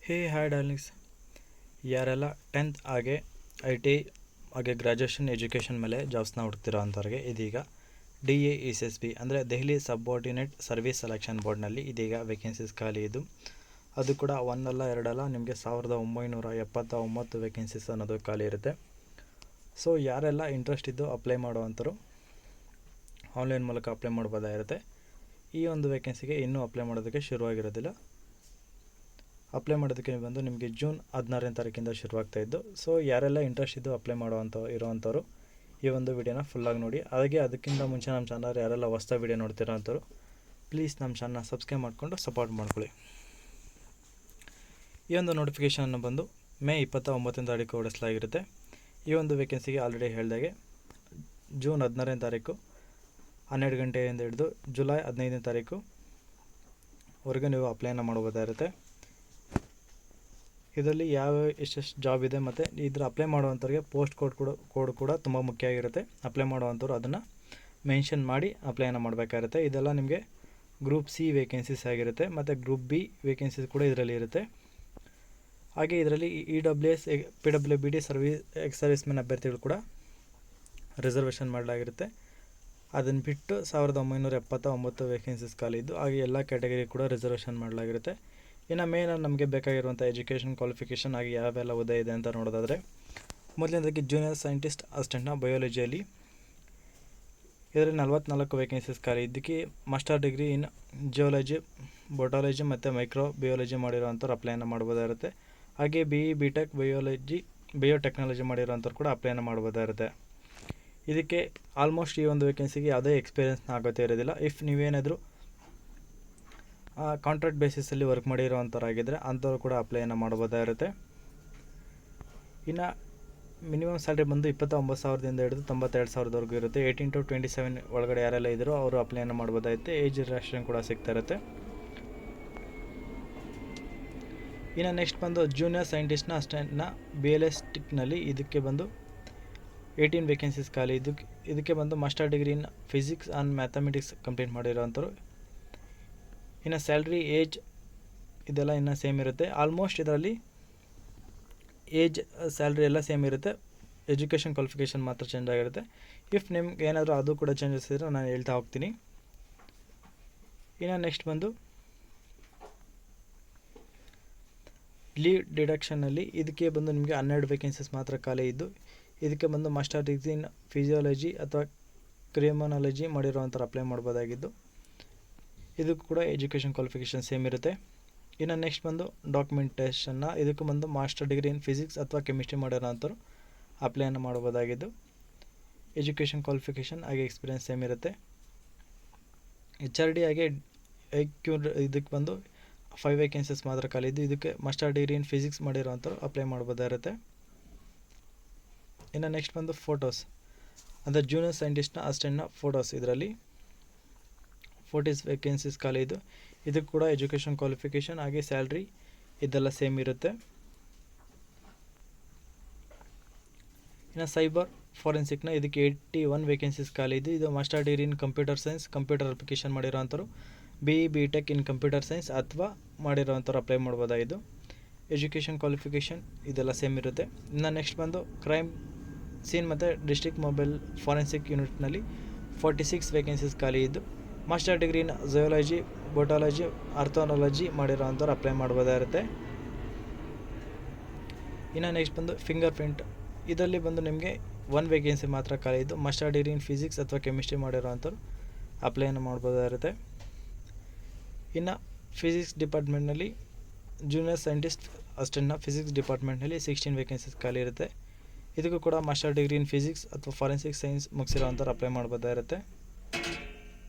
ಹೇ hi darlings, ಯಾರೆಲ್ಲ 10th ಹಾಗೆ IT ಹಾಗೆ ಗ್ರ್ಯಾಜುಯೇಷನ್ ಎಜುಕೇಷನ್ ಮೇಲೆ ಜಾಬ್ಸ್ನ ಹುಡುಕ್ತಿರೋ ಅಂಥವ್ರಿಗೆ ಇದೀಗ DASSB ಅಂದರೆ ದೆಹಲಿ ಸಬ್ಆರ್ಡಿನೇಟ್ ಸರ್ವಿಸ್ ಸೆಲೆಕ್ಷನ್ ಬೋರ್ಡ್ನಲ್ಲಿ ಇದೀಗ ವೇಕೆನ್ಸೀಸ್ ಖಾಲಿ ಇದ್ದು, ಅದು ಕೂಡ ಒಂದಲ್ಲ ಎರಡಲ್ಲ ನಿಮಗೆ 1979 ವೇಕೆನ್ಸೀಸ್ ಅನ್ನೋದು ಖಾಲಿ ಇರುತ್ತೆ. ಸೊ ಯಾರೆಲ್ಲ ಇಂಟ್ರೆಸ್ಟ್ ಇದ್ದು ಅಪ್ಲೈ ಮಾಡುವಂಥವ್ರು ಆನ್ಲೈನ್ ಮೂಲಕ ಅಪ್ಲೈ ಮಾಡ್ಬೋದಾಗಿರುತ್ತೆ. ಈ ಒಂದು ವೇಕೆನ್ಸಿಗೆ ಇನ್ನೂ ಅಪ್ಲೈ ಮಾಡೋದಕ್ಕೆ ಶುರುವಾಗಿರೋದಿಲ್ಲ. ಅಪ್ಲೈ ಮಾಡೋದಕ್ಕೆ ಬಂದು ನಿಮಗೆ ಜೂನ್ 16ನೇ ತಾರೀಕಿಂದ ಶುರುವಾಗ್ತಾಯಿದ್ದು. ಸೊ ಯಾರೆಲ್ಲ ಇಂಟ್ರೆಸ್ಟ್ ಇದ್ದು ಅಪ್ಲೈ ಇರೋವಂಥವ್ರು ಈ ಒಂದು ವಿಡಿಯೋನ ಫುಲ್ಲಾಗಿ ನೋಡಿ. ಹಾಗೆ ಅದಕ್ಕಿಂತ ಮುಂಚೆ ನಮ್ಮ ಚಾನಲ್ ಯಾರೆಲ್ಲ ಹೊಸ ವಿಡಿಯೋ ನೋಡ್ತಿರೋ ಅಂಥವ್ರು ಪ್ಲೀಸ್ ನಮ್ಮ ಚಾನಲ್ನ ಸಬ್ಸ್ಕ್ರೈಬ್ ಮಾಡಿಕೊಂಡು ಸಪೋರ್ಟ್ ಮಾಡ್ಕೊಳ್ಳಿ. ಈ ಒಂದು ನೋಟಿಫಿಕೇಷನನ್ನು ಬಂದು ಮೇ 29ನೇ ತಾರೀಕು ಹೊರಡಿಸಲಾಗಿರುತ್ತೆ. ಈ ಒಂದು ವೇಕೆನ್ಸಿಗೆ ಆಲ್ರೆಡಿ ಹೇಳಿದಾಗೆ ಜೂನ್ 16ನೇ ತಾರೀಕು 12 ಗಂಟೆಯಿಂದ ಹಿಡಿದು ಜುಲೈ 15ನೇ ತಾರೀಕುವರೆಗೂ ನೀವು ಅಪ್ಲೈನ ಮಾಡ್ಬೋದಾಗಿರುತ್ತೆ. ಇದರಲ್ಲಿ ಯಾವ ಎಷ್ಟೆಷ್ಟು ಜಾಬ್ ಇದೆ ಮತ್ತು ಇದರ ಅಪ್ಲೈ ಮಾಡುವಂಥವ್ರಿಗೆ ಪೋಸ್ಟ್ ಕೋಡ್ ಕೂಡ ತುಂಬ ಮುಖ್ಯ ಆಗಿರುತ್ತೆ. ಅಪ್ಲೈ ಮಾಡುವಂಥವ್ರು ಅದನ್ನು ಮೆನ್ಷನ್ ಮಾಡಿ ಅಪ್ಲೈನ ಮಾಡಬೇಕಾಗಿರುತ್ತೆ. ಇದೆಲ್ಲ ನಿಮಗೆ ಗ್ರೂಪ್ ಸಿ ವೇಕೆನ್ಸೀಸ್ ಆಗಿರುತ್ತೆ ಮತ್ತು ಗ್ರೂಪ್ ಬಿ ವೇಕೆನ್ಸೀಸ್ ಕೂಡ ಇದರಲ್ಲಿ ಇರುತ್ತೆ. ಹಾಗೆ ಇದರಲ್ಲಿ EWS PWBD ex service men ಅಭ್ಯರ್ಥಿಗಳು ಕೂಡ ರಿಸರ್ವೇಷನ್ ಮಾಡಲಾಗಿರುತ್ತೆ. ಅದನ್ನು ಬಿಟ್ಟು 1979 ವೇಕೆನ್ಸೀಸ್ ಖಾಲಿ ಇದ್ದು, ಹಾಗೆ ಎಲ್ಲ ಕ್ಯಾಟಗರಿ ಕೂಡ ರಿಸರ್ವೇಷನ್ ಮಾಡಲಾಗಿರುತ್ತೆ. ಇನ್ನು ಮೇನ್ ನಮಗೆ ಬೇಕಾಗಿರುವಂಥ ಎಜುಕೇಷನ್ ಕ್ವಾಲಿಫಿಕೇಷನ್ ಆಗಿ ಯಾವೆಲ್ಲ ಹುದ್ದೆ ಇದೆ ಅಂತ ನೋಡೋದಾದರೆ, ಮೊದಲನೇದಾಗಿ ಜೂನಿಯರ್ ಸೈಂಟಿಸ್ಟ್ ಅಸಿಸ್ಟೆಂಟ್ನ ಬಯೋಲಜಿಯಲ್ಲಿ ಇದರಲ್ಲಿ 44 ವೇಕೆನ್ಸೀಸ್ ಖಾಲಿ. ಇದಕ್ಕೆ ಮಾಸ್ಟರ್ ಡಿಗ್ರಿ ಇನ್ ಜಿಯೋಲಜಿ, ಬೊಟಾಲಜಿ ಮತ್ತು ಮೈಕ್ರೋ ಬಯೋಲಜಿ ಮಾಡಿರೋವಂಥವ್ರು ಅಪ್ಲೈನ ಮಾಡ್ಬೋದಾಗಿರುತ್ತೆ. ಹಾಗೆ BE BTech ಬಯೋಟೆಕ್ನಾಲಜಿ ಮಾಡಿರೋವಂಥವ್ರು ಕೂಡ ಅಪ್ಲೈನ ಮಾಡ್ಬೋದಾಗಿರುತ್ತೆ. ಇದಕ್ಕೆ ಆಲ್ಮೋಸ್ಟ್ ಈ ಒಂದು ವೇಕೆನ್ಸಿಗೆ ಯಾವುದೇ ಎಕ್ಸ್ಪೀರಿಯೆನ್ಸ್ನ ಆಗೋದೇ ಇರೋದಿಲ್ಲ. ಇಫ್ ನೀವೇನಾದರೂ ಕಾಂಟ್ರಾಕ್ಟ್ ಬೇಸಿಸಲ್ಲಿ ವರ್ಕ್ ಮಾಡಿರೋವಂಥವ್ರಾಗಿದ್ದರೆ ಅಂಥವ್ರು ಕೂಡ ಅಪ್ಲೈನ ಮಾಡ್ಬೋದಾಗಿರುತ್ತೆ. ಇನ್ನು ಮಿನಿಮಮ್ ಸ್ಯಾಲ್ರಿ ಬಂದು 29,000ದಿಂದ ಹಿಡಿದು 92,000ವರೆಗೂ ಇರುತ್ತೆ. 18 to 27 ಒಳಗಡೆ ಯಾರೆಲ್ಲ ಇದ್ದರೂ ಅವರು ಅಪ್ಲೈನ ಮಾಡ್ಬೋದಾಗುತ್ತೆ. ಏಜ್ ರಿಲ್ಯಾಕ್ಸೇಷನ್ ಕೂಡ ಸಿಗ್ತಾ ಇರುತ್ತೆ. ಇನ್ನು ನೆಕ್ಸ್ಟ್ ಬಂದು ಜೂನಿಯರ್ ಸೈಂಟಿಸ್ಟ್ನ ಅಸಿಸ್ಟೆಂಟ್ನ BLS ಟಿಕ್ನಲ್ಲಿ ಇದಕ್ಕೆ ಬಂದು 18 ವೇಕೆನ್ಸೀಸ್ ಖಾಲಿ. ಇದಕ್ಕೆ ಬಂದು master degree in physics and mathematics complete ಮಾಡಿರೋವಂಥವ್ರು. ಇನ್ನು ಸ್ಯಾಲ್ರಿ, ಏಜ್ ಇದೆಲ್ಲ ಇನ್ನೂ ಸೇಮ್ ಇರುತ್ತೆ. ಆಲ್ಮೋಸ್ಟ್ ಇದರಲ್ಲಿ ಏಜ್, ಸ್ಯಾಲ್ರಿ ಎಲ್ಲ ಸೇಮ್ ಇರುತ್ತೆ. ಎಜುಕೇಷನ್ ಕ್ವಾಲಿಫಿಕೇಷನ್ ಮಾತ್ರ ಚೇಂಜ್ ಆಗಿರುತ್ತೆ. ಇಫ್ ನಿಮ್ಗೆ ಏನಾದರೂ ಅದು ಕೂಡ ಚೇಂಜಸ್ ಇದ್ದರೆ ನಾನು ಹೇಳ್ತಾ ಹೋಗ್ತೀನಿ. ಇನ್ನು ನೆಕ್ಸ್ಟ್ ಬಂದು ಲೀವ್ ಡಿಡಕ್ಷನಲ್ಲಿ ಇದಕ್ಕೆ ಬಂದು ನಿಮಗೆ 12 ವೇಕೆನ್ಸೀಸ್ ಮಾತ್ರ ಖಾಲಿ ಇದ್ದು, ಇದಕ್ಕೆ ಬಂದು ಮಾಸ್ಟರ್ ಡಿಗ್ರಿ ಇನ್ ಫಿಸಿಯಾಲಜಿ ಅಥವಾ ಕ್ರಿಮಿನಾಲಜಿ ಮಾಡಿರೋವಂಥವ್ರು ಅಪ್ಲೈ ಮಾಡ್ಬೋದಾಗಿದ್ದು, ಇದಕ್ಕೂ ಕೂಡ ಎಜುಕೇಷನ್ ಕ್ವಾಲಿಫಿಕೇಷನ್ ಸೇಮ್ ಇರುತ್ತೆ. ಇನ್ನು ನೆಕ್ಸ್ಟ್ ಬಂದು ಡಾಕ್ಯುಮೆಂಟೇಷನ್ನ ಇದಕ್ಕೆ ಬಂದು ಮಾಸ್ಟರ್ ಡಿಗ್ರಿ ಇನ್ ಫಿಸಿಕ್ಸ್ ಅಥವಾ ಕೆಮಿಸ್ಟ್ರಿ ಮಾಡಿರೋವಂಥವ್ರು ಅಪ್ಲೈನ ಮಾಡ್ಬೋದಾಗಿದ್ದು, ಎಜುಕೇಷನ್ ಕ್ವಾಲಿಫಿಕೇಷನ್ ಹಾಗೆ ಎಕ್ಸ್ಪೀರಿಯೆನ್ಸ್ ಸೇಮ್ ಇರುತ್ತೆ. HRD ಹಾಗೆ IQ ಇದಕ್ಕೆ ಬಂದು 5 ವೇಕೆನ್ಸೀಸ್ ಮಾತ್ರ ಖಾಲಿ ಇದ್ದು, ಇದಕ್ಕೆ ಮಾಸ್ಟರ್ ಡಿಗ್ರಿ ಇನ್ ಫಿಸಿಕ್ಸ್ ಮಾಡಿರೋವಂಥವ್ರು ಅಪ್ಲೈ ಮಾಡ್ಬೋದಾಗಿರುತ್ತೆ. ಇನ್ನು ನೆಕ್ಸ್ಟ್ ಬಂದು ಫೋಟೋಸ್ ಅಂದರೆ ಜೂನಿಯರ್ ಸೈಂಟಿಸ್ಟ್ನ ಅಸಿಸ್ಟೆಂಟ್ನ ಫೋಟೋಸ್, ಇದರಲ್ಲಿ 40 ವೇಕೆನ್ಸೀಸ್ ಖಾಲಿ ಇದ್ದು, ಇದಕ್ಕೆ ಕೂಡ ಎಜುಕೇಷನ್ ಕ್ವಾಲಿಫಿಕೇಷನ್ ಹಾಗೆ ಸ್ಯಾಲ್ರಿ ಇದೆಲ್ಲ ಸೇಮ್ ಇರುತ್ತೆ. ಇನ್ನು ಸೈಬರ್ ಫಾರೆನ್ಸಿಕ್ನ ಇದಕ್ಕೆ 81 ವೇಕೆನ್ಸೀಸ್ ಖಾಲಿ ಇದ್ದು, ಇದು master degree in computer science, computer application ಮಾಡಿರೋವಂಥವ್ರು BE BTech in computer science ಅಥವಾ ಮಾಡಿರೋವಂಥವ್ರು ಅಪ್ಲೈ ಮಾಡ್ಬೋದಾಗಿದ್ದು, ಎಜುಕೇಷನ್ ಕ್ವಾಲಿಫಿಕೇಷನ್ ಇದೆಲ್ಲ ಸೇಮ್ ಇರುತ್ತೆ. ಇನ್ನು ನೆಕ್ಸ್ಟ್ ಬಂದು ಕ್ರೈಮ್ ಸೀನ್ ಮತ್ತು ಡಿಸ್ಟ್ರಿಕ್ಟ್ ಮೊಬೈಲ್ ಫಾರೆನ್ಸಿಕ್ ಯೂನಿಟ್ನಲ್ಲಿ 46 ವೇಕೆನ್ಸೀಸ್ ಖಾಲಿ ಇದ್ದು, ಮಾಸ್ಟರ್ ಡಿಗ್ರಿ ಇನ್ ಜಿಯೋಲಜಿ, ಬೊಟಾಲಜಿ, ಆರ್ಥೋನಾಲಜಿ ಮಾಡಿರೋವಂಥವ್ರು ಅಪ್ಲೈ ಮಾಡ್ಬೋದಾಗಿರುತ್ತೆ. ಇನ್ನು ನೆಕ್ಸ್ಟ್ ಬಂದು ಫಿಂಗರ್ ಪ್ರಿಂಟ್, ಇದರಲ್ಲಿ ಬಂದು ನಿಮಗೆ 1 ವೇಕೆನ್ಸಿ ಮಾತ್ರ ಖಾಲಿ ಇದ್ದು, ಮಾಸ್ಟರ್ ಡಿಗ್ರಿ ಇನ್ ಫಿಸಿಕ್ಸ್ ಅಥವಾ ಕೆಮಿಸ್ಟ್ರಿ ಮಾಡಿರೋವಂಥವ್ರು ಅಪ್ಲೈನ ಮಾಡ್ಬೋದಾಗಿರುತ್ತೆ. ಇನ್ನು ಫಿಸಿಕ್ಸ್ ಡಿಪಾರ್ಟ್ಮೆಂಟ್ನಲ್ಲಿ ಜೂನಿಯರ್ ಸೈಂಟಿಸ್ಟ್ ಅಸಿಸ್ಟೆಂಟ್ನ ಫಿಸಿಕ್ಸ್ ಡಿಪಾರ್ಟ್ಮೆಂಟ್ನಲ್ಲಿ 16 ವೇಕೆನ್ಸೀಸ್ ಖಾಲಿ ಇರುತ್ತೆ. ಇದಕ್ಕೂ ಕೂಡ ಮಾಸ್ಟರ್ ಡಿಗ್ರಿ ಇನ್ ಫಿಸಿಕ್ಸ್ ಅಥವಾ ಫಾರೆನ್ಸಿಕ್ ಸೈನ್ಸ್ ಮುಗಿಸಿರೋವಂಥವ್ರು ಅಪ್ಲೈ ಮಾಡ್ಬೋದಾಗಿರುತ್ತೆ.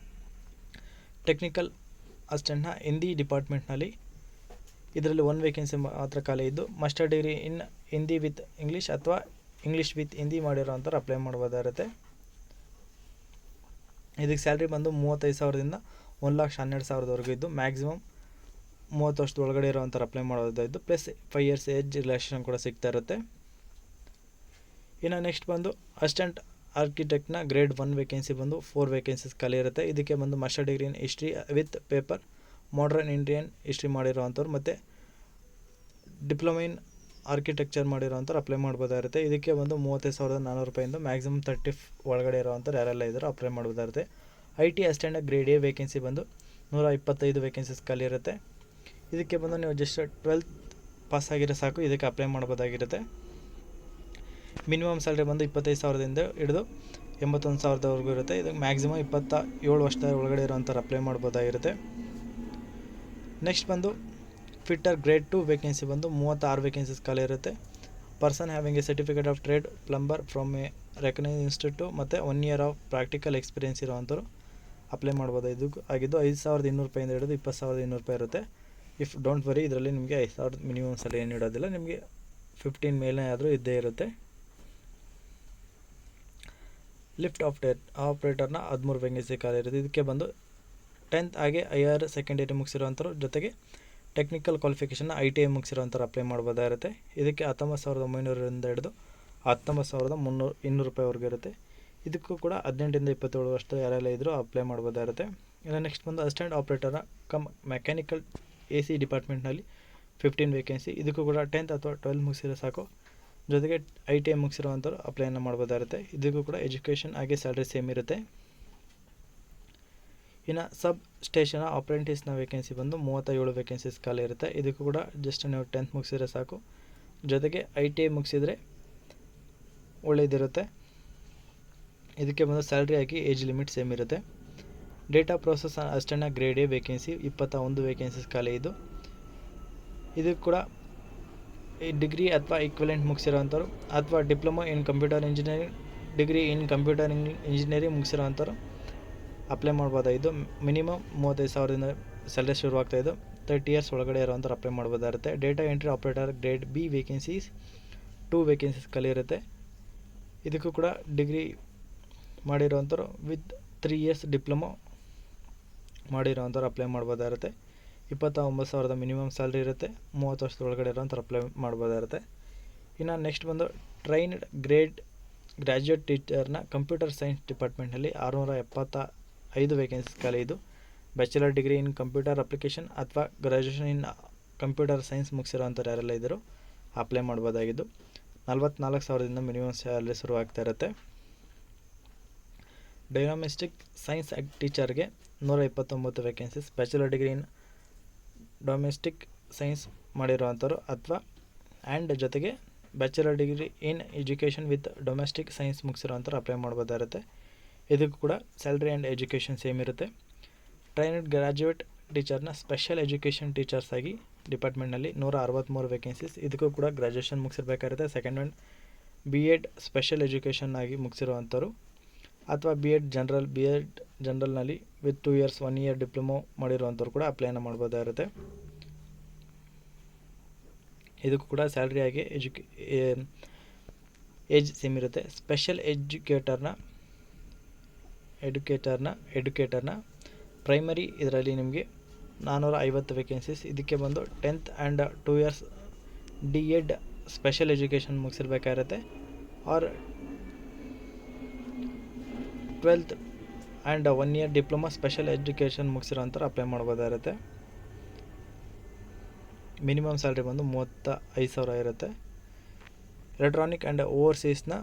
ಟೆಕ್ನಿಕಲ್ ಅಸಿಸ್ಟೆಂಟ್ನ ಹಿಂದಿ ಡಿಪಾರ್ಟ್ಮೆಂಟ್ನಲ್ಲಿ ಇದರಲ್ಲಿ 1 ವೇಕೆನ್ಸಿ ಮಾತ್ರ ಖಾಲಿ ಇದ್ದು, master degree in Hindi with English ಅಥವಾ ಇಂಗ್ಲೀಷ್ ವಿತ್ ಹಿಂದಿ ಮಾಡಿರೋವಂಥವ್ರು ಅಪ್ಲೈ ಮಾಡ್ಬೋದಾಗಿರುತ್ತೆ. ಇದಕ್ಕೆ ಸ್ಯಾಲ್ರಿ ಬಂದು 35,000ದಿಂದ 1,12,000ವರೆಗೂ ಇದ್ದು, ಮ್ಯಾಕ್ಸಿಮಮ್ 30 ವರ್ಷದ ಒಳಗಡೆ ಇರೋವಂಥವ್ರು ಅಪ್ಲೈ ಮಾಡೋದಾಯಿದ್ದು, ಪ್ಲಸ್ 5 ಇಯರ್ಸ್ ಏಜ್ ರಿಲ್ಯಾಕ್ಸೇಷನ್ ಕೂಡ ಸಿಗ್ತಾ ಇರುತ್ತೆ. ಇನ್ನು ನೆಕ್ಸ್ಟ್ ಬಂದು ಅಸಿಸ್ಟೆಂಟ್ ಆರ್ಕಿಟೆಕ್ಟ್ನ ಗ್ರೇಡ್ 1 ವೇಕೆನ್ಸಿ ಬಂದು 4 ವೇಕೆನ್ಸೀಸ್ ಖಾಲಿ ಇರುತ್ತೆ. ಇದಕ್ಕೆ ಬಂದು master degree in history with paper, modern Indian history ಮಾಡಿರೋವಂಥವ್ರು ಮತ್ತು ಡಿಪ್ಲೊಮಾ ಇನ್ ಆರ್ಕಿಟೆಕ್ಚರ್ ಮಾಡಿರೋಂಥವ್ರು ಅಪ್ಲೈ ಮಾಡ್ಬೋದಾಗಿರುತ್ತೆ. ಇದಕ್ಕೆ ಬಂದು 35,400 ರೂಪಾಯಿಂದ ಮ್ಯಾಕ್ಸಿಮಮ್ 30 ಒಳಗಡೆ ಇರೋವಂಥವ್ರು ಯಾರೆಲ್ಲ ಇದ್ದಾರೋ ಅಪ್ಲೈ ಮಾಡ್ಬೋದಾಗಿರುತ್ತೆ. IT assistant grade A vacancy ಬಂದು 125 ವೇಕೆನ್ಸೀಸ್ ಖಾಲಿ ಇರುತ್ತೆ. ಇದಕ್ಕೆ ಬಂದು ನೀವು ಜಸ್ಟ್ 12th ಪಾಸ್ ಆಗಿರೋ ಸಾಕು, ಇದಕ್ಕೆ ಅಪ್ಲೈ ಮಾಡ್ಬೋದಾಗಿರುತ್ತೆ. ಮಿನಿಮಮ್ ಸ್ಯಾಲ್ರಿ ಬಂದು 25,000ದಿಂದ ಹಿಡಿದು 81,000ವರೆಗೂ ಇರುತ್ತೆ. ಇದಕ್ಕೆ ಮ್ಯಾಕ್ಸಿಮಮ್ 27 ವರ್ಷದ ಒಳಗಡೆ ಇರೋವಂಥವ್ರು ಅಪ್ಲೈ ಮಾಡ್ಬೋದಾಗಿರುತ್ತೆ. ನೆಕ್ಸ್ಟ್ ಬಂದು ಫಿಟ್ಟರ್ ಗ್ರೇಡ್ 2 ವೇಕೆನ್ಸಿ ಬಂದು 36 ವೇಕೆನ್ಸೀಸ್ ಖಾಲಿ ಇರುತ್ತೆ. Person having a certificate of trade plumber from a recognise institute ಮತ್ತು 1 ಇಯರ್ ಆಫ್ ಪ್ರಾಕ್ಟಿಕಲ್ ಎಕ್ಸ್ಪೀರಿಯನ್ಸ್ ಇರೋವಂಥವ್ರು ಅಪ್ಲೈ ಮಾಡ್ಬೋದು. ಇದು ಆಗಿದ್ದು 5,200 ರೂಪಾಯಿಂದ ಹಿಡಿದು 20,200 ರೂಪಾಯಿ ಇರುತ್ತೆ. ಇಫ್ ಡೋಂಟ್ ವರಿ, ಇದರಲ್ಲಿ ನಿಮಗೆ 5,000 ಮಿನಿಮಮ್ ಸ್ಯಾಲರಿ ಏನು ಇಡೋದಿಲ್ಲ, ನಿಮಗೆ 15 ಮೇಲೆ ಆದರೂ ಇದ್ದೇ ಇರುತ್ತೆ. ಲಿಫ್ಟ್ ಆಪ್ರೇಟರ್ನ 13 ವೇಕೆನ್ಸಿ ಖಾಲಿ ಇರುತ್ತೆ. ಇದಕ್ಕೆ ಬಂದು 10th ಹಾಗೆ ಹೈಯರ್ ಸೆಕೆಂಡರಿ ಮುಗಿಸಿರೋವಂಥವ್ರು ಜೊತೆಗೆ ಟೆಕ್ನಿಕಲ್ ಕ್ವಾಲಿಫಿಕೇಷನ್ನ ITI ಮುಗಿಸಿರೋವಂಥವ್ರು ಅಪ್ಲೈ ಮಾಡ್ಬೋದಾಗಿರುತ್ತೆ. ಇದಕ್ಕೆ 19,900ರಿಂದ ಹಿಡಿದು 19,200 ರೂಪಾಯಿವರೆಗೂ ಇರುತ್ತೆ. ಇದಕ್ಕೂ ಕೂಡ 18ರಿಂದ 27 ವರ್ಷದ ಯಾರೆಲ್ಲ ಇದ್ದರೂ ಅಪ್ಲೈ ಮಾಡ್ಬೋದಾಗಿರುತ್ತೆ. ಇನ್ನು ನೆಕ್ಸ್ಟ್ ಬಂದು ಅಸಿಸ್ಟೆಂಟ್ ಆಪ್ರೇಟರ್ನ ಮೆಕ್ಯಾನಿಕಲ್ AC ಡಿಪಾರ್ಟ್ಮೆಂಟ್ನಲ್ಲಿ 15 ವೇಕೆನ್ಸಿ. ಇದಕ್ಕೂ ಕೂಡ 10th ಅಥವಾ 12th ಮುಗಿಸಿರೋ ಸಾಕು, ಜೊತೆಗೆ ITI ಮುಗಿಸಿರೋವಂಥವ್ರು ಅಪ್ಲೈನ ಮಾಡ್ಬೋದಾಗಿರುತ್ತೆ. ಇದಕ್ಕೂ ಕೂಡ ಎಜುಕೇಷನ್ ಹಾಗೆ ಸ್ಯಾಲ್ರಿ ಸೇಮ್ ಇರುತ್ತೆ. ಇನ್ನು ಸಬ್ ಸ್ಟೇಷನ್ ಅಪ್ರೆಂಟಿಸ್ನ ವೇಕೆನ್ಸಿ ಬಂದು 37 ವೇಕೆನ್ಸೀಸ್ ಖಾಲಿ ಇರುತ್ತೆ. ಇದಕ್ಕೂ ಕೂಡ ಜಸ್ಟ್ ನೀವು 10th ಮುಗಿಸಿದ್ರೆ ಸಾಕು, ಜೊತೆಗೆ ITI ಮುಗಿಸಿದ್ರೆ ಒಳ್ಳೆಯದಿರುತ್ತೆ. ಇದಕ್ಕೆ ಬಂದು ಸ್ಯಾಲ್ರಿ ಆಗಿ ಏಜ್ ಲಿಮಿಟ್ ಸೇಮ್ ಇರುತ್ತೆ. ಡೇಟಾ ಪ್ರೋಸೆಸ್ ಅಸಿಸ್ಟೆಂಟ್ನ ಗ್ರೇಡ್ ಎ ವೇಕೆನ್ಸಿ 21 ವೇಕೆನ್ಸೀಸ್ ಖಾಲಿ ಇದು. ಇದಕ್ಕೆ ಕೂಡ ಡಿಗ್ರಿ ಅಥವಾ ಈಕ್ವಲೆಂಟ್ ಮುಗಿಸಿರೋವಂಥವ್ರು ಅಥವಾ diploma in computer engineering, degree in computer engineering ಮುಗಿಸಿರೋವಂಥವ್ರು ಅಪ್ಲೈ ಮಾಡ್ಬೋದಾಗಿದ್ದು. ಮಿನಿಮಮ್ 35,000ದಿಂದ ಸ್ಯಾಲ್ರಿ ಶುರುವಾಗ್ತಾಯಿದ್ದು. 30 ಇಯರ್ಸ್ ಒಳಗಡೆ ಇರೋವಂಥವ್ರು ಅಪ್ಲೈ ಮಾಡ್ಬೋದಾಗಿರುತ್ತೆ. Data entry operator grade B vacancies 2 vacancies ಖಾಲಿ ಇರುತ್ತೆ. ಇದಕ್ಕೂ ಕೂಡ ಡಿಗ್ರಿ ಮಾಡಿರೋವಂಥವ್ರು ವಿತ್ 3 ಇಯರ್ಸ್ ಡಿಪ್ಲೊಮೊ ಮಾಡಿರೋವಂಥವ್ರು ಅಪ್ಲೈ ಮಾಡ್ಬೋದಾಗಿರುತ್ತೆ. 29,000 ಮಿನಿಮಮ್ ಸ್ಯಾಲ್ರಿ ಇರುತ್ತೆ. 30 ವರ್ಷದ ಒಳಗಡೆ ಇರೋವಂಥವ್ರು ಅಪ್ಲೈ ಮಾಡ್ಬೋದಾಗಿರುತ್ತೆ. ಇನ್ನು ನೆಕ್ಸ್ಟ್ ಬಂದು ಟ್ರೈನ್ಡ್ ಗ್ರ್ಯಾಜುಯೇಟ್ ಟೀಚರ್ನ ಕಂಪ್ಯೂಟರ್ ಸೈನ್ಸ್ ಡಿಪಾರ್ಟ್ಮೆಂಟ್ನಲ್ಲಿ 675 ವೇಕೆನ್ಸೀಸ್ ಖಾಲಿ ಇದು. Bachelor degree in computer application ಅಥವಾ ಗ್ರ್ಯಾಜುಯೇಷನ್ ಇನ್ ಕಂಪ್ಯೂಟರ್ ಸೈನ್ಸ್ ಮುಗಿಸಿರೋವಂಥವ್ರು ಯಾರೆಲ್ಲ ಇದ್ದರೂ ಅಪ್ಲೈ ಮಾಡ್ಬೋದಾಗಿದ್ದು. 44,000ದಿಂದ ಮಿನಿಮಮ್ ಸ್ಯಾಲ್ರಿ ಶುರುವಾಗ್ತಾ ಇರುತ್ತೆ. ಡೈನಾಮಿಸ್ಟಿಕ್ ಸೈನ್ಸ್ ಟೀಚರ್ಗೆ 129 vacancies. Bachelor degree in domestic science ಮಾಡಿರೋವಂಥವ್ರು ಅಥವಾ ಆ್ಯಂಡ್ ಜೊತೆಗೆ bachelor degree in education with domestic science ಮುಗಿಸಿರೋವಂಥವ್ರು ಅಪ್ಲೈ ಮಾಡ್ಬೋದಾಗಿರುತ್ತೆ. ಇದಕ್ಕೂ ಕೂಡ ಸ್ಯಾಲ್ರಿ ಆ್ಯಂಡ್ ಎಜುಕೇಷನ್ ಸೇಮ್ ಇರುತ್ತೆ. ಟ್ರೈನ್ಡ್ ಗ್ರ್ಯಾಜುಯೇಟ್ ಟೀಚರ್ನ ಸ್ಪೆಷಲ್ ಎಜುಕೇಷನ್ ಟೀಚರ್ಸ್ ಆಗಿ ಡಿಪಾರ್ಟ್ಮೆಂಟ್ನಲ್ಲಿ 163 ವೇಕೆನ್ಸೀಸ್. ಇದಕ್ಕೂ ಕೂಡ ಗ್ರ್ಯಾಜುಯೇಷನ್ ಮುಗಿಸಿರ್ಬೇಕಾಗಿರುತ್ತೆ. Second and B.Ed special education ಆಗಿ ಮುಗಿಸಿರುವಂಥವ್ರು ಅಥವಾ B.Ed ಜನರಲ್ನಲ್ಲಿ ವಿತ್ 2 ಇಯರ್ಸ್ 1 ಇಯರ್ ಡಿಪ್ಲೊಮೊ ಮಾಡಿರುವಂಥವ್ರು ಕೂಡ ಅಪ್ಲೈನ ಮಾಡ್ಬೋದಾಗಿರುತ್ತೆ. ಇದಕ್ಕೂ ಕೂಡ ಸ್ಯಾಲ್ರಿ ಆಗಿ ಏಜ್ ಸೇಮ್ ಇರುತ್ತೆ. ಸ್ಪೆಷಲ್ ಎಡ್ಯುಕೇಟರ್ನ ಪ್ರೈಮರಿ ಇದರಲ್ಲಿ ನಿಮಗೆ 450 ವೇಕೆನ್ಸೀಸ್. ಇದಕ್ಕೆ ಬಂದು 10th and 2 years D.Ed special education ಮುಗಿಸಿರ್ಬೇಕಾಗಿರುತ್ತೆ or 12th and 1 year diploma special education ಮುಗಿಸಿರೋಂಥವ್ರು ಅಪ್ಲೈ ಮಾಡ್ಬೋದಾಗಿರುತ್ತೆ. ಮಿನಿಮಮ್ ಸ್ಯಾಲ್ರಿ ಬಂದು 35,000 ಇರುತ್ತೆ. ಎಲೆಕ್ಟ್ರಾನಿಕ್ ಆ್ಯಂಡ್ ಓವರ್ಸೀಸ್ನ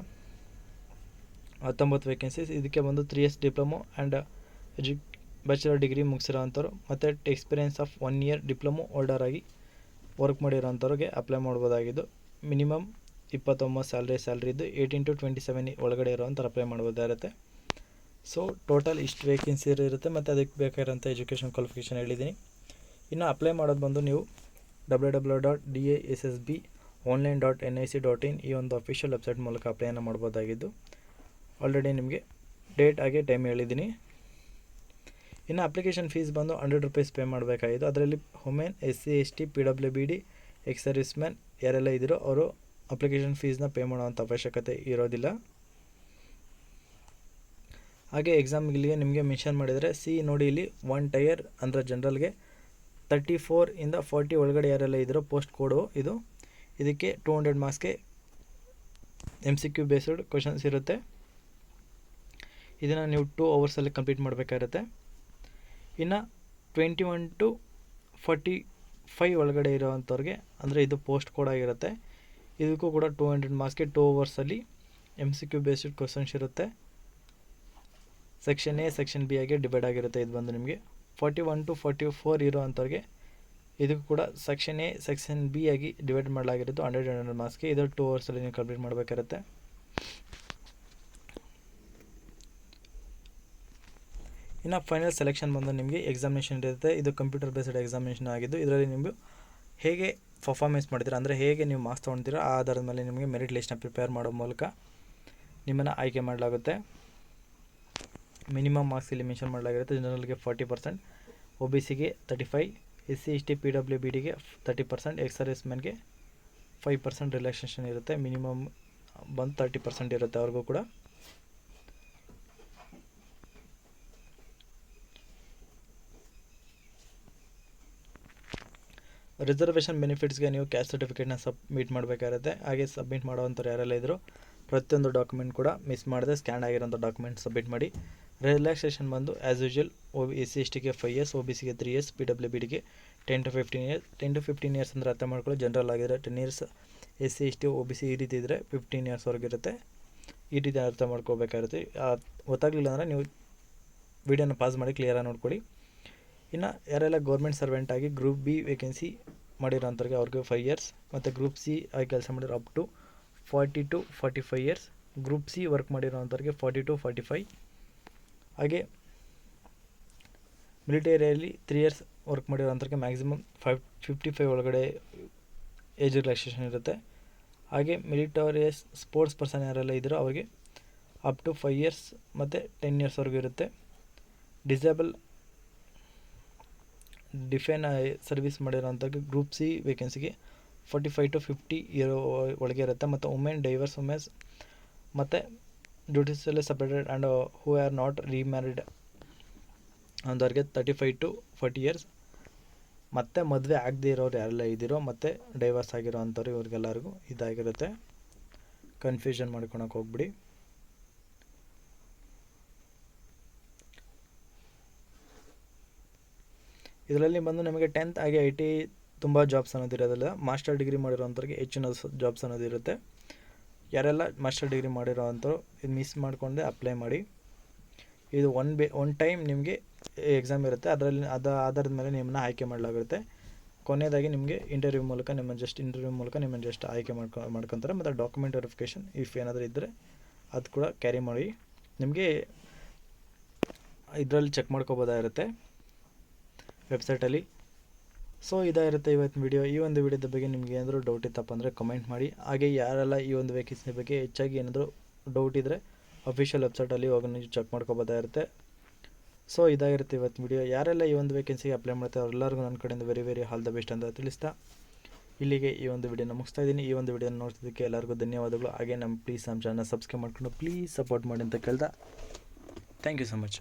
19 ವೇಕೆನ್ಸೀಸ್. ಇದಕ್ಕೆ ಬಂದು 3 years diploma and bachelor degree ಮುಗಿಸಿರೋವಂಥವ್ರು ಮತ್ತು experience of 1 year diploma holder ಆಗಿ ವರ್ಕ್ ಮಾಡಿರೋವಂಥವ್ರಿಗೆ ಅಪ್ಲೈ ಮಾಡ್ಬೋದಾಗಿದ್ದು. ಮಿನಿಮಮ್ 29 ಸ್ಯಾಲ್ರಿ ಇದ್ದು 18 to 27 ಒಳಗಡೆ ಇರೋವಂಥವ್ರು ಅಪ್ಲೈ ಮಾಡ್ಬೋದಾಗಿರುತ್ತೆ. ಸೊ ಟೋಟಲ್ ಇಷ್ಟು ವೇಕೆನ್ಸಿ ಇರುತ್ತೆ ಮತ್ತು ಅದಕ್ಕೆ ಬೇಕಾಗಿರೋಂಥ ಎಜುಕೇಷನ್ ಕ್ವಾಲಿಫಿಕೇಷನ್ ಹೇಳಿದ್ದೀನಿ. ಇನ್ನು ಅಪ್ಲೈ ಮಾಡೋದು ಬಂದು ನೀವು www.dassbonline.nic.in ಈ ಒಂದು ಅಫಿಷಿಯಲ್ ವೆಬ್ಸೈಟ್ ಮೂಲಕ ಅಪ್ಲೈನ ಮಾಡ್ಬೋದಾಗಿದ್ದು. ಆಲ್ರೆಡಿ ನಿಮಗೆ ಡೇಟ್ ಹಾಗೆ ಟೈಮ್ ಹೇಳಿದ್ದೀನಿ. ಇನ್ನು ಅಪ್ಲಿಕೇಶನ್ ಫೀಸ್ ಬಂದು 100 ರೂಪೀಸ್ ಪೇ ಮಾಡಬೇಕಾಗಿದ್ದು. ಅದರಲ್ಲಿ women, SC, ST, PWBD, ex service man ಯಾರೆಲ್ಲ ಇದ್ದೀರೋ ಅವರು ಅಪ್ಲಿಕೇಶನ್ ಫೀಸ್ನ ಪೇ ಮಾಡೋವಂಥ ಅವಶ್ಯಕತೆ ಇರೋದಿಲ್ಲ. ಹಾಗೆ ಎಕ್ಸಾಮ್ಗಳಿಗೆ ನಿಮಗೆ ಮೆನ್ಷನ್ ಮಾಡಿದರೆ ನೋಡಿ ಇಲ್ಲಿ 1 ಟೈರ್ ಅಂದರೆ ಜನರಲ್ಗೆ 34 ಇಂದ 40 ಒಳಗಡೆ ಯಾರೆಲ್ಲ ಇದ್ದರೂ ಪೋಸ್ಟ್ ಕೋಡು ಇದು. ಇದಕ್ಕೆ 200 ಮಾರ್ಕ್ಸ್ಗೆ MCQ ಬೇಸ್ಡ್ ಕ್ವಶನ್ಸ್ ಇರುತ್ತೆ. ಇದನ್ನು ನೀವು 2 ಅವರ್ಸಲ್ಲಿ ಕಂಪ್ಲೀಟ್ ಮಾಡಬೇಕಾಗಿರುತ್ತೆ. ಇನ್ನು 21 to 5 ಒಳಗಡೆ ಇರೋವಂಥವ್ರಿಗೆ, ಅಂದರೆ ಇದು ಪೋಸ್ಟ್ ಕೋಡ್ ಆಗಿರುತ್ತೆ. ಇದಕ್ಕೂ ಕೂಡ 200 ಮಾರ್ಕ್ಸ್ಗೆ 2 ಅವರ್ಸಲ್ಲಿ MCQ ಬೇಸ್ಡ್ ಕ್ವಶನ್ಸ್ ಇರುತ್ತೆ. ಸೆಕ್ಷನ್ ಎ ಸೆಕ್ಷನ್ ಬಿ ಆಗಿ ಡಿವೈಡ್ ಆಗಿರುತ್ತೆ. ಇದು ಬಂದು ನಿಮಗೆ 41 to 44 ಇರೋ ಅಂಥವ್ರಿಗೆ ಇದಕ್ಕೂ ಕೂಡ ಸೆಕ್ಷನ್ ಎ ಸೆಕ್ಷನ್ ಬಿ ಆಗಿ ಡಿವೈಡ್ ಮಾಡಲಾಗಿರೋದು 100 ಮಾರ್ಕ್ಸ್ಗೆ. ಇದು 2 ಅವರ್ಸಲ್ಲಿ ನೀವು ಕಂಪ್ಲೀಟ್ ಮಾಡಬೇಕಾಗಿರುತ್ತೆ. ಇನ್ನು ಫೈನಲ್ ಸೆಲೆಕ್ಷನ್ ಬಂದು ನಿಮಗೆ ಎಕ್ಸಾಮಿನೇಷನ್ ಇರುತ್ತೆ. ಇದು ಕಂಪ್ಯೂಟರ್ ಬೇಸ್ಡ್ ಎಕ್ಸಾಮಿನೇಷನ್ ಆಗಿದ್ದು, ಇದರಲ್ಲಿ ನೀವು ಹೇಗೆ ಪರ್ಫಾರ್ಮೆನ್ಸ್ ಮಾಡ್ತೀರಾ, ಅಂದರೆ ಹೇಗೆ ನೀವು ಮಾರ್ಕ್ಸ್ ತೊಗೊಳ್ತೀರಾ ಆ ಆಧಾರದ ಮೇಲೆ ನಿಮಗೆ ಮೆರಿಟ್ ಲಿಸ್ಟ್ನ ಪ್ರಿಪೇರ್ ಮಾಡೋ ಮೂಲಕ ನಿಮ್ಮನ್ನು ಆಯ್ಕೆ ಮಾಡಲಾಗುತ್ತೆ. ಮಿನಿಮಮ್ ಮಾರ್ಕ್ಸ್ ಇಲ್ಲಿ ಮೆನ್ಷನ್ ಮಾಡಲಾಗಿರುತ್ತೆ. ಜನರಲ್ಗೆ 40%, OBCಗೆ 35%, SC/ST PWBDಗೆ 30%, ಎಕ್ಸ್ ಮೆನ್ಗೆ 5% ರಿಲ್ಯಾಕ್ಸೇಷನ್ ಇರುತ್ತೆ. ಮಿನಿಮಮ್ ಬಂದು 30% ಇರುತ್ತೆ ಅವ್ರಿಗೂ ಕೂಡ. ರಿಸರ್ವೇಷನ್ ಬೆನಿಫಿಟ್ಸ್ಗೆ ನೀವು ಕ್ಯಾಸ್ಟ್ ಸರ್ಟಿಫಿಕೇಟ್ನ ಸಬ್ಮಿಟ್ ಮಾಡಬೇಕಾಗುತ್ತೆ. ಹಾಗೆ ಸಬ್ಮಿಟ್ ಮಾಡೋವಂಥವ್ರು ಯಾರೆಲ್ಲ ಇದ್ದರೂ ಪ್ರತಿಯೊಂದು ಡಾಕ್ಯುಮೆಂಟ್ ಕೂಡ ಮಿಸ್ ಮಾಡದೆ ಸ್ಕ್ಯಾನ್ ಆಗಿರೋಂಥ ಡಾಕ್ಯುಮೆಂಟ್ ಸಬ್ಮಿಟ್ ಮಾಡಿ. ರಿಲ್ಯಾಕ್ಸೇಷನ್ ಬಂದು ಆ್ಯಸ್ ಯೂಶುವಲ್ SC/STಗೆ 5 years, OBCಗೆ 3 years, PWBDಗೆ 10 to 15 years. 10 to 15 years ಅಂದರೆ ಅರ್ಥ ಮಾಡ್ಕೊಳ್ಳಿ, ಜನರಲ್ ಆಗಿದ್ರೆ 10 years, SC/ST OBC ಈ ರೀತಿ ಇದ್ದರೆ 15 years ಇರುತ್ತೆ. ಈ ರೀತಿ ಅರ್ಥ ಮಾಡ್ಕೋಬೇಕಾಗುತ್ತೆ. ಗೊತ್ತಾಗಲಿಲ್ಲ ಅಂದರೆ ನೀವು ವಿಡಿಯೋನ ಪಾಸ್ ಮಾಡಿ ಕ್ಲಿಯರಾಗಿ ನೋಡ್ಕೊಳ್ಳಿ. ಇನ್ನು ಯಾರೆಲ್ಲ ಗೌರ್ಮೆಂಟ್ ಸರ್ವೆಂಟ್ ಆಗಿ ಗ್ರೂಪ್ ಬಿ ವೇಕೆನ್ಸಿ ಮಾಡಿರೋಂಥವ್ರಿಗೆ ಅವ್ರಿಗೆ 5 years, ಮತ್ತು ಗ್ರೂಪ್ ಸಿ ಆಗಿ ಕೆಲಸ ಮಾಡಿರೋ up to 40 to 45 years. Group C work ಮಾಡಿರೋಂಥವ್ರಿಗೆ 40 to 45. ಹಾಗೆ ಮಿಲಿಟರಿಯಲ್ಲಿ 3 years ವರ್ಕ್ ಮಾಡಿರೋಂಥವ್ರಿಗೆ ಮ್ಯಾಕ್ಸಿಮಮ್ 55 ಒಳಗಡೆ ಏಜ್ ರಿಲ್ಯಾಕ್ಸೇಷನ್ ಇರುತ್ತೆ. ಹಾಗೆ ಮಿಲಿಟರಿಯಸ್ ಸ್ಪೋರ್ಟ್ಸ್ ಪರ್ಸನ್ ಯಾರೆಲ್ಲ ಇದ್ದರೂ ಅವರಿಗೆ ಅಪ್ ಟು 5 years ಮತ್ತು 10 yearsವರೆಗೂ ಇರುತ್ತೆ. ಡಿಸೇಬಲ್ ಡಿಫೆನ್ ಸರ್ವಿಸ್ ಮಾಡಿರೋಂಥವ್ರಿಗೆ ಗ್ರೂಪ್ ಸಿ ವೇಕೆನ್ಸಿಗೆ 45 to 50 ಇರೋ ಒಳಗೆ ಇರುತ್ತೆ. ಮತ್ತು ವುಮೆನ್, ಡೈವರ್ಸ್ ವುಮೆನ್ಸ್ ಮತ್ತು ಡ್ಯೂಟೀಸಲ್ಲಿ separated and who are not remarried ಅಂಥವ್ರಿಗೆ 35 to 40 years. ಮತ್ತು ಮದುವೆ ಆಗದೇ ಇರೋರು ಯಾರೆಲ್ಲ ಇದ್ದೀರೋ ಮತ್ತು ಡೈವರ್ಸ್ ಆಗಿರೋ ಅಂಥವ್ರು ಇವ್ರಿಗೆಲ್ಲರಿಗೂ ಇದಾಗಿರುತ್ತೆ. ಕನ್ಫ್ಯೂಷನ್ ಮಾಡ್ಕೊಳಕ್ಕೆ ಹೋಗ್ಬಿಡಿ. ಇದರಲ್ಲಿ ಬಂದು ನಮಗೆ 10th ಹಾಗೆ IT ತುಂಬ ಜಾಬ್ಸ್ ಅನ್ನೋದಿರೋದಿಲ್ಲ. ಮಾಸ್ಟರ್ ಡಿಗ್ರಿ ಮಾಡಿರೋಂಥವ್ರಿಗೆ ಹೆಚ್ಚಿನ ಜಾಬ್ಸ್ ಅನ್ನೋದಿರುತ್ತೆ. ಯಾರೆಲ್ಲ ಮಾಸ್ಟರ್ ಡಿಗ್ರಿ ಮಾಡಿರೋ ಅಂಥವ್ರು ಇದು ಮಿಸ್ ಮಾಡಿಕೊಂಡೆ ಅಪ್ಲೈ ಮಾಡಿ. ಇದು ಒನ್ ಟೈಮ್ ನಿಮಗೆ ಎಕ್ಸಾಮ್ ಇರುತ್ತೆ. ಅದರಲ್ಲಿ ಆಧಾರದ ಮೇಲೆ ನಿಮ್ಮನ್ನು ಆಯ್ಕೆ ಮಾಡಲಾಗುತ್ತೆ. ಕೊನೆಯದಾಗಿ ನಿಮಗೆ ಇಂಟರ್ವ್ಯೂ ಮೂಲಕ ನಿಮ್ಮನ್ನು ಜಸ್ಟ್ ಆಯ್ಕೆ ಮಾಡ್ಕೊತಾರೆ. ಮತ್ತು ಡಾಕ್ಯುಮೆಂಟ್ ವೆರಿಫಿಕೇಷನ್ ಇಫ್ ಏನಾದರೂ ಇದ್ದರೆ ಅದು ಕೂಡ ಕ್ಯಾರಿ ಮಾಡಿ ನಿಮಗೆ ಇದರಲ್ಲಿ ಚೆಕ್ ಮಾಡ್ಕೋಬೋದಾಗಿರುತ್ತೆ ವೆಬ್ಸೈಟಲ್ಲಿ. ಸೊ ಇದಾಗಿರುತ್ತೆ ಇವತ್ತಿನ ವಿಡಿಯೋ. ಈ ಒಂದು ವಿಡಿಯೋದ ಬಗ್ಗೆ ನಿಮಗೆ ಏನಾದರೂ ಡೌಟ್ ಇತ್ತಪ್ಪ ಅಂದರೆ ಕಮೆಂಟ್ ಮಾಡಿ. ಹಾಗೆ ಯಾರೆಲ್ಲ ಈ ಒಂದು ವೇಕೆನ್ಸಿ ಬಗ್ಗೆ ಹೆಚ್ಚಾಗಿ ಏನಾದರೂ ಡೌಟ್ ಇದ್ದರೆ ಅಫಿಷಿಯಲ್ ವೆಬ್ಸೈಟಲ್ಲಿ ಹೋಗಿ ನೀವು ಚೆಕ್ ಮಾಡ್ಕೋಬೋದಾಗಿರುತ್ತೆ. ಸೊ ಇದಾಗಿರುತ್ತೆ ಇವತ್ತಿನ ವಿಡಿಯೋ. ಯಾರೆಲ್ಲ ಈ ಒಂದು ವೇಕೆನ್ಸಿಗೆ ಅಪ್ಲೈ ಮಾಡ್ತಾರೆ ಅವರೆಲ್ಲರಿಗೂ ನನ್ನ ಕಡೆಯಿಂದ ವೆರಿ ಆಲ್ ದ ಬೆಸ್ಟ್ ಅಂತ ತಿಳಿಸ್ತಾ ಇಲ್ಲಿಗೆ ಈ ಒಂದು ವಿಡಿಯೋನ ಮುಗಿಸ್ತಾ ಇದ್ದೀನಿ. ಈ ಒಂದು ವಿಡಿಯೋನ ನೋಡ್ತಿದ್ದಕ್ಕೆ ಎಲ್ಲರಿಗೂ ಧನ್ಯವಾದಗಳು. ಹಾಗೆ ನಮ್ಮ ಚಾನಲ್ನ ಸಬ್ಸ್ಕ್ರೈಬ್ ಮಾಡ್ಕೊಂಡು ಪ್ಲೀಸ್ ಸಪೋರ್ಟ್ ಮಾಡಿ ಅಂತ ಕೇಳ್ತಾ ಥ್ಯಾಂಕ್ ಯು ಸೊ ಮಚ್.